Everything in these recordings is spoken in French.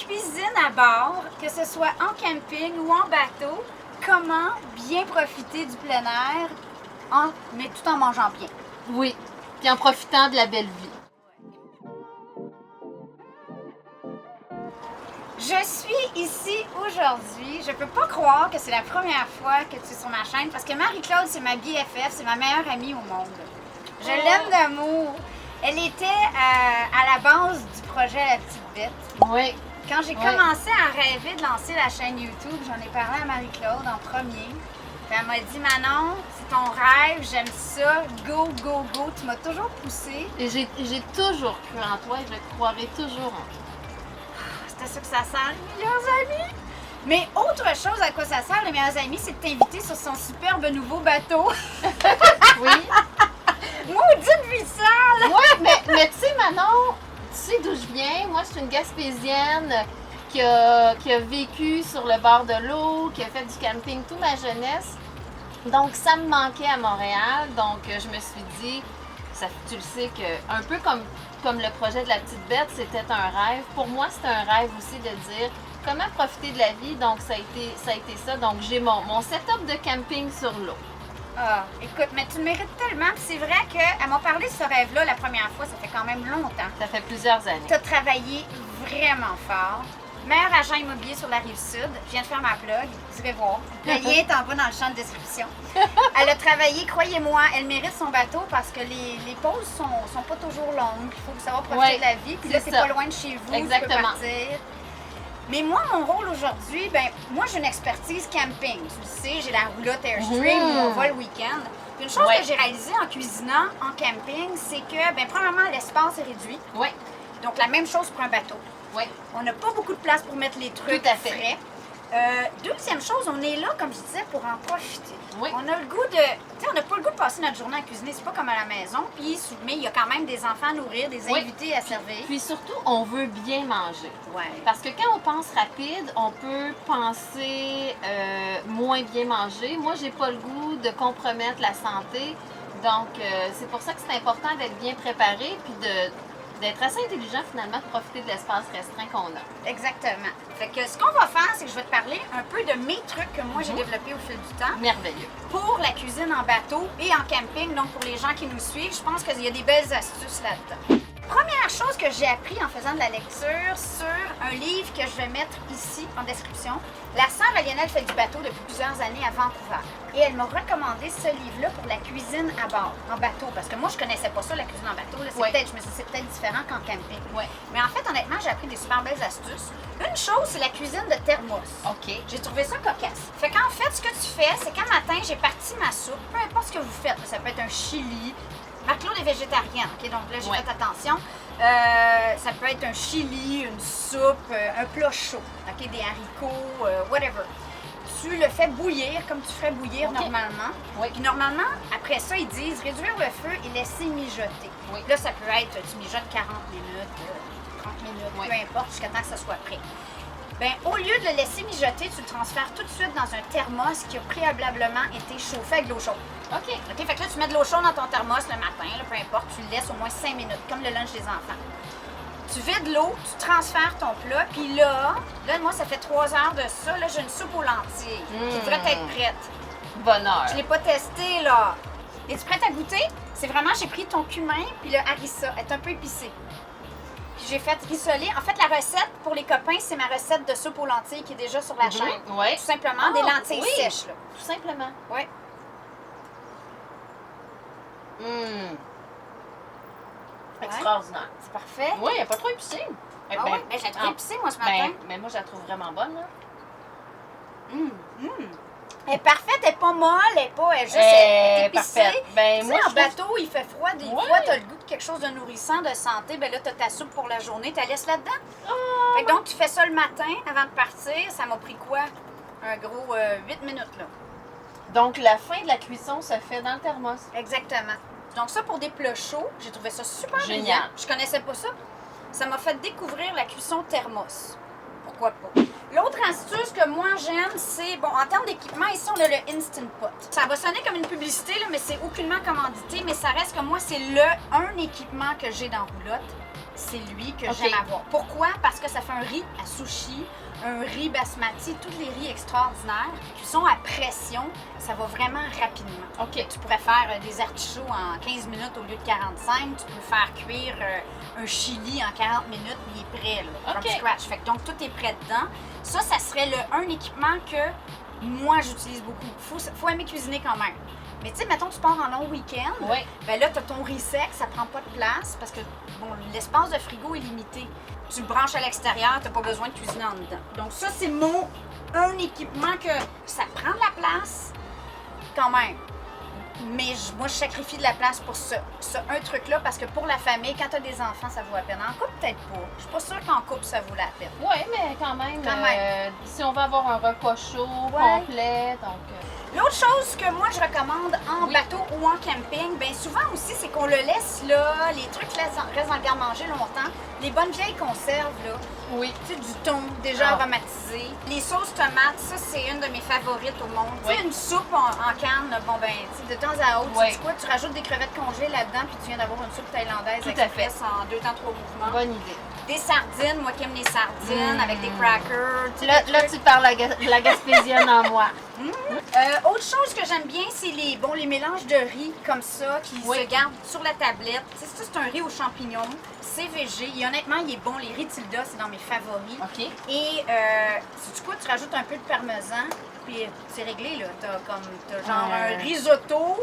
cuisine à bord, que ce soit en camping ou en bateau, comment bien profiter du plein air, mais tout en mangeant bien. Oui, puis en profitant de la belle vie. Je suis ici aujourd'hui. Je peux pas croire que c'est la première fois que tu es sur ma chaîne parce que Marie-Claude, c'est ma BFF, c'est ma meilleure amie au monde. Je l'aime d'amour. Elle était à la base du projet La Petite Bête. Oui. Quand j'ai commencé à rêver de lancer la chaîne YouTube, j'en ai parlé à Marie-Claude en premier. Puis elle m'a dit, Manon, c'est ton rêve, j'aime ça, go, go, go. Tu m'as toujours poussée. Et j'ai toujours cru en toi et je croirai toujours en toi. C'est à ça que ça sert, les meilleurs amis. Mais autre chose à quoi ça sert, les meilleurs amis, c'est de t'inviter sur son superbe nouveau bateau. Oui. Maudite vie sale! Oui, mais tu sais, Manon, tu sais d'où je viens. Moi, je suis une Gaspésienne qui a vécu sur le bord de l'eau, qui a fait du camping toute ma jeunesse. Donc, ça me manquait à Montréal. Donc, je me suis dit, tu le sais, que un peu comme le projet de La Petite Bête, c'était un rêve. Pour moi, c'était un rêve aussi de dire comment profiter de la vie. Donc, ça a été ça. Donc, j'ai mon setup de camping sur l'eau. Ah, écoute, mais tu le mérites tellement. Puis c'est vrai qu'elle m'a parlé de ce rêve-là la première fois, ça fait quand même longtemps. Ça fait plusieurs années. Tu as travaillé vraiment fort. Meilleur agent immobilier sur la Rive-Sud. Je viens de faire ma plug, vous irez voir. Le lien est en bas dans le champ de description. Elle a travaillé, croyez-moi, elle mérite son bateau parce que les pauses sont pas toujours longues. Il faut savoir profiter de la vie. Puis là, c'est pas loin de chez vous, exactement. tu peux partir. Mais moi, mon rôle aujourd'hui, moi, j'ai une expertise camping. Tu le sais, j'ai la roulotte Airstream où on va le week-end. Puis une chose que j'ai réalisée en cuisinant en camping, c'est que, premièrement, l'espace est réduit. Oui. Donc, la même chose pour un bateau. Oui. On n'a pas beaucoup de place pour mettre les trucs tout à fait frais. Deuxième chose, on est là, comme je disais, pour en profiter. Oui. On a le goût de... Tu sais, on n'a pas le goût de passer notre journée à cuisiner, c'est pas comme à la maison. Puis, mais il y a quand même des enfants à nourrir, des invités à servir. Puis surtout, on veut bien manger. Ouais. Parce que quand on pense rapide, on peut penser moins bien manger. Moi, j'ai pas le goût de compromettre la santé. Donc, c'est pour ça que c'est important d'être bien préparé puis d'être assez intelligent finalement, de profiter de l'espace restreint qu'on a. Exactement. Fait que ce qu'on va faire, c'est que je vais te parler un peu de mes trucs que moi j'ai développés au fil du temps. Merveilleux. Pour la cuisine en bateau et en camping, donc pour les gens qui nous suivent, je pense qu'il y a des belles astuces là-dedans. Première chose que j'ai appris en faisant de la lecture sur un livre que je vais mettre ici en description. La sœur à Lionel fait du bateau depuis plusieurs années à Vancouver. Et elle m'a recommandé ce livre-là pour la cuisine à bord, en bateau. Parce que moi, je connaissais pas ça, la cuisine en bateau. Là, je me suis dit, c'est peut-être différent qu'en camping. Ouais. Mais en fait, honnêtement, j'ai appris des super belles astuces. Une chose, c'est la cuisine de thermos. OK. J'ai trouvé ça cocasse. Fait qu'en fait, ce que tu fais, c'est qu'un matin, j'ai parti ma soupe, peu importe ce que vous faites. Ça peut être un chili. Marc-Claude est végétarienne, OK? Donc là, j'ai fait attention. Ça peut être un chili, une soupe, un plat chaud, OK? Des haricots, whatever. Tu le fais bouillir comme tu ferais bouillir normalement. Oui. Puis normalement, après ça, ils disent réduire le feu et laisser mijoter. Oui. Là, ça peut être, tu mijotes 40 minutes, 30 minutes, peu importe, jusqu'à temps que ça soit prêt. Au lieu de le laisser mijoter, tu le transfères tout de suite dans un thermos qui a préalablement été chauffé avec de l'eau chaude. OK. OK, fait que là, tu mets de l'eau chaude dans ton thermos le matin, là, peu importe, tu le laisses au moins 5 minutes, comme le lunch des enfants. Tu vides l'eau, tu transfères ton plat, puis là, moi, ça fait 3 heures de ça, là, j'ai une soupe aux lentilles qui devrait être prête. Bonheur. Je l'ai pas testée, là. Es-tu prête à goûter? C'est vraiment, j'ai pris ton cumin, puis le harissa, elle est un peu épicée. Puis j'ai fait rissoler. En fait, la recette pour les copains, c'est ma recette de soupe aux lentilles qui est déjà sur la chaîne. Oui. Tout simplement, des lentilles sèches, là. Tout simplement. Oui. Extraordinaire. C'est parfait. Oui, il n'y a pas trop épicé. Ah oui? Je l'ai trouvé épicée, moi, ce matin. Mais moi, je la trouve vraiment bonne, là. Elle est parfaite, elle n'est pas molle, elle est juste Elle est épicée. parfaite. Tu sais, en bateau, il fait froid, des fois, tu as le goût de quelque chose de nourrissant, de santé. Là, tu as ta soupe pour la journée, tu la laisses là-dedans. Fait que donc, tu fais ça le matin avant de partir. Ça m'a pris quoi? Un gros 8 minutes, là. Donc, la fin de la cuisson se fait dans le thermos. Exactement. Donc, ça, pour des plats chauds, j'ai trouvé ça super génial. brillant. Je connaissais pas ça. Ça m'a fait découvrir la cuisson thermos. Pourquoi pas? L'autre astuce que moi j'aime, c'est, en termes d'équipement, ici on a le Instant Pot. Ça va sonner comme une publicité, là, mais c'est aucunement commandité, mais ça reste que moi, c'est un équipement que j'ai dans Roulotte. c'est lui que Ok. j'aime avoir. Pourquoi? Parce que ça fait un riz à sushi, un riz basmati, tous les riz extraordinaires. Cuisson à pression, ça va vraiment rapidement. OK. Tu pourrais faire des artichauts en 15 minutes au lieu de 45. Tu peux faire cuire un chili en 40 minutes, il est prêt, là, from Ok. scratch. Fait que donc, tout est prêt dedans. Ça serait un équipement que moi, j'utilise beaucoup. Faut aimer cuisiner quand même. Mais tu sais, mettons, tu pars en long week-end, Oui. ben là, tu as ton riz sec, ça prend pas de place parce que, bon, l'espace de frigo est limité. Tu le branches à l'extérieur, tu n'as pas besoin de cuisiner en dedans. Donc ça, c'est un équipement que ça prend de la place quand même. Mais moi, je sacrifie de la place pour un truc-là parce que pour la famille, quand tu as des enfants, ça vaut la peine. En couple, peut-être pas. Je suis pas sûre qu'en couple, ça vaut la peine. Oui, mais quand même, Quand même. si on veut avoir un repas chaud, Ouais. complet, donc... L'autre chose que moi je recommande en Oui. bateau ou en camping, bien souvent aussi, c'est qu'on le laisse là, les trucs restent dans le garde-manger longtemps. Les bonnes vieilles conserves, là, Oui. tu sais, du thon déjà Ah. aromatisé. Les sauces tomates, ça c'est une de mes favorites au monde. Tu Oui. sais, une soupe en canne, là, bon ben, tu sais, de temps à autre, Oui. tu sais quoi, tu rajoutes des crevettes congelées là-dedans, puis tu viens d'avoir une soupe thaïlandaise Tout à express en 2 temps 3 mouvements. Bonne idée. Des sardines, moi qui aime les sardines, avec des crackers. tu sais, Là, des là trucs. tu parles la gaspésienne en moi. Autre chose que j'aime bien, c'est les mélanges de riz comme ça qui Oui. se gardent sur la tablette. Tu sais, ça, c'est un riz aux champignons. C'est végé. Et honnêtement, il est bon. Les riz Tilda, c'est dans mes favoris. OK. Et sais-tu quoi? Tu rajoutes un peu de parmesan. Puis c'est réglé, là. T'as genre un risotto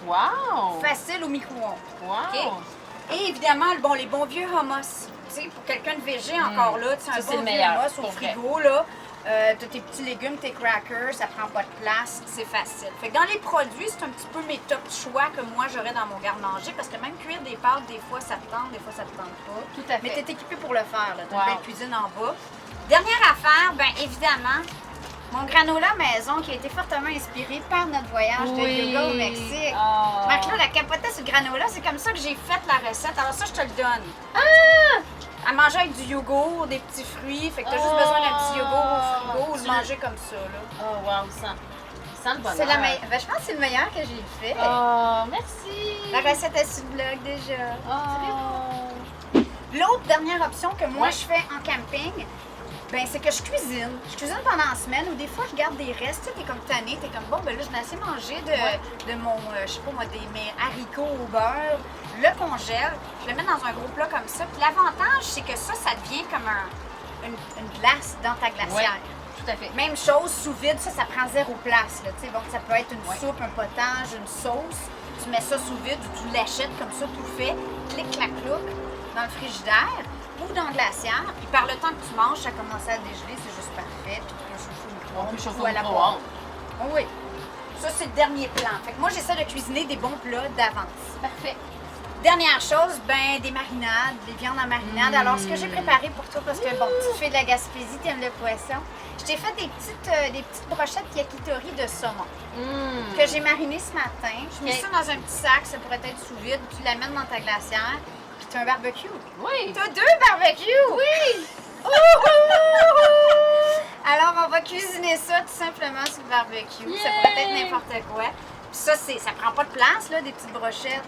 Wow! facile au micro-ondes. Wow! OK? Et évidemment, les bons vieux hummus. Tu sais, pour quelqu'un de végé encore là, tu sais, un Ça, c'est bon le vieux meilleur, hummus au pour vrai. frigo, là. T'as tes petits légumes, tes crackers, ça prend pas de place, c'est facile. Fait que dans les produits, c'est un petit peu mes top choix que moi j'aurais dans mon garde-manger parce que même cuire des pâtes, des fois ça te tente, des fois ça te tente pas. Tout à Mais fait. t'es équipé pour le faire, là. T'as Wow. une belle cuisine en bas. Dernière affaire, bien évidemment, mon granola maison qui a été fortement inspiré par notre voyage de yoga au Mexique. Oh. Marc-Claude a capoté sur le granola, c'est comme ça que j'ai fait la recette. Alors ça, je te le donne. Ah! À manger avec du yogourt, des petits fruits. Fait que t'as juste besoin d'un petit yogourt au frigo ou le Tu- manger comme ça, là. Oh, wow, ça le bonheur. C'est la meilleure. Ben, je pense que c'est le meilleur que j'ai fait. Oh, merci! La recette est sur le blog déjà. Oh. L'autre dernière option que moi Ouais. je fais en camping, ben c'est que je cuisine. Je cuisine pendant la semaine ou des fois je garde des restes. Tu sais, t'es comme tannée, t'es comme bon, ben là, je n'ai assez mangé de mon, je sais pas moi, mes haricots au beurre. Je le congèle, je le mets dans un gros plat comme ça. Puis l'avantage, c'est que ça devient comme une glace dans ta glacière. Tout à fait. Même chose, sous vide, ça prend zéro place. Là, tu sais. Donc, ça peut être une Ouais. soupe, un potage, une sauce. Tu mets ça sous vide ou tu l'achètes comme ça, tout fait. Clic, clac, clouc, dans le frigidaire ou dans le glacière. Puis par le temps que tu manges, ça commence à dégeler, c'est juste parfait. Puis tu peux chauffer au On peut micro-ondes chauffer ou à au la micro-ondes. poêle. Oh oui. Ça, c'est le dernier plan. Fait que moi, j'essaie de cuisiner des bons plats d'avance. Parfait. Dernière chose, ben des marinades, des viandes en marinade. Alors, ce que j'ai préparé pour toi, parce que bon, tu fais de la Gaspésie, t'aimes le poisson, je t'ai fait des petites brochettes yakitori de saumon que j'ai marinées ce matin. Je mets Ok. ça dans un petit sac, ça pourrait être sous vide, tu l'amènes dans ta glacière, puis tu as un barbecue. Oui! T'as 2 barbecues! Oui! Alors, on va cuisiner ça tout simplement sur le barbecue. Ça Yay! pourrait être n'importe quoi. Puis ça prend pas de place, là, des petites brochettes.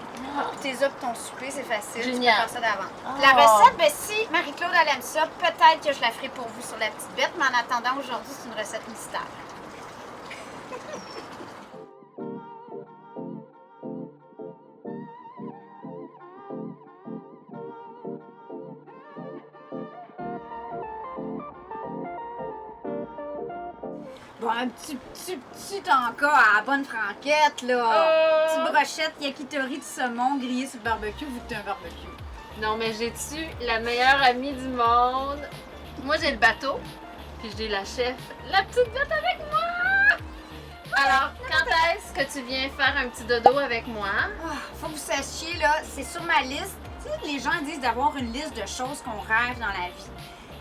Puis tes œufs pour ton souper, c'est facile. Génial. Tu peux faire ça d'avant. Oh. La recette, ben, si Marie-Claude elle aime ça, peut-être que je la ferai pour vous sur la petite bête, mais en attendant, aujourd'hui, c'est une recette mystère. Bon, un petit encas à la bonne franquette, là. Petite brochette yakitori de saumon grillé sur le barbecue, vu que t'as un barbecue. Non, mais j'ai-tu la meilleure amie du monde? Moi, j'ai le bateau, puis j'ai la chef, la petite bête avec moi! Alors, quand est-ce que tu viens faire un petit dodo avec moi? Ah, faut que vous sachiez, là, c'est sur ma liste. Tu sais, les gens disent d'avoir une liste de choses qu'on rêve dans la vie.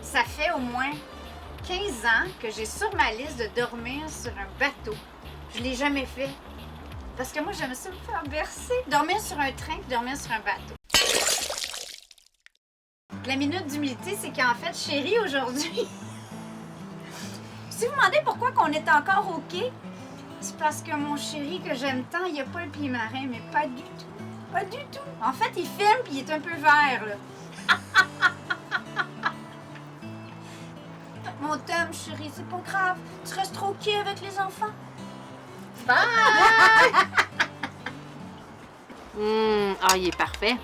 Ça fait au moins 15 ans que j'ai sur ma liste de dormir sur un bateau. Je l'ai jamais fait. Parce que moi, j'aime ça me faire bercer. Dormir sur un train puis dormir sur un bateau. La minute d'humilité, c'est qu'en fait, chérie, aujourd'hui, si vous vous demandez pourquoi qu'on est encore au quai, c'est parce que mon chéri que j'aime tant, il a pas le pied marin, mais pas du tout. Pas du tout. En fait, il filme puis il est un peu vert, là. Mon Tom, chérie, c'est pas grave. Tu restes tranquille avec les enfants. Bye! Ah, il est parfait.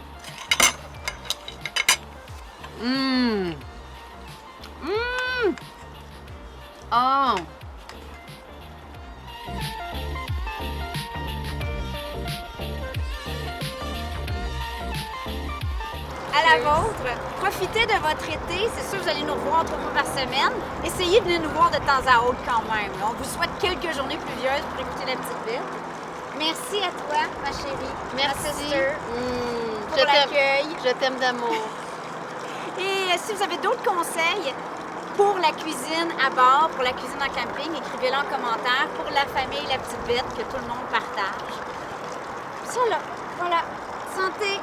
Oh! À la vôtre. Profitez de votre été. C'est sûr que vous allez nous revoir 3 fois par semaine. Essayez de venir nous voir de temps à autre quand même. On vous souhaite quelques journées pluvieuses pour écouter la petite ville. Merci à toi, ma chérie. Ma Merci. sister, pour Je t'aime. l'accueil. Je t'aime d'amour. Et si vous avez d'autres conseils pour la cuisine à bord, pour la cuisine en camping, écrivez-le en commentaire. Pour la famille, la petite bête, que tout le monde partage. Ça là, voilà. Santé!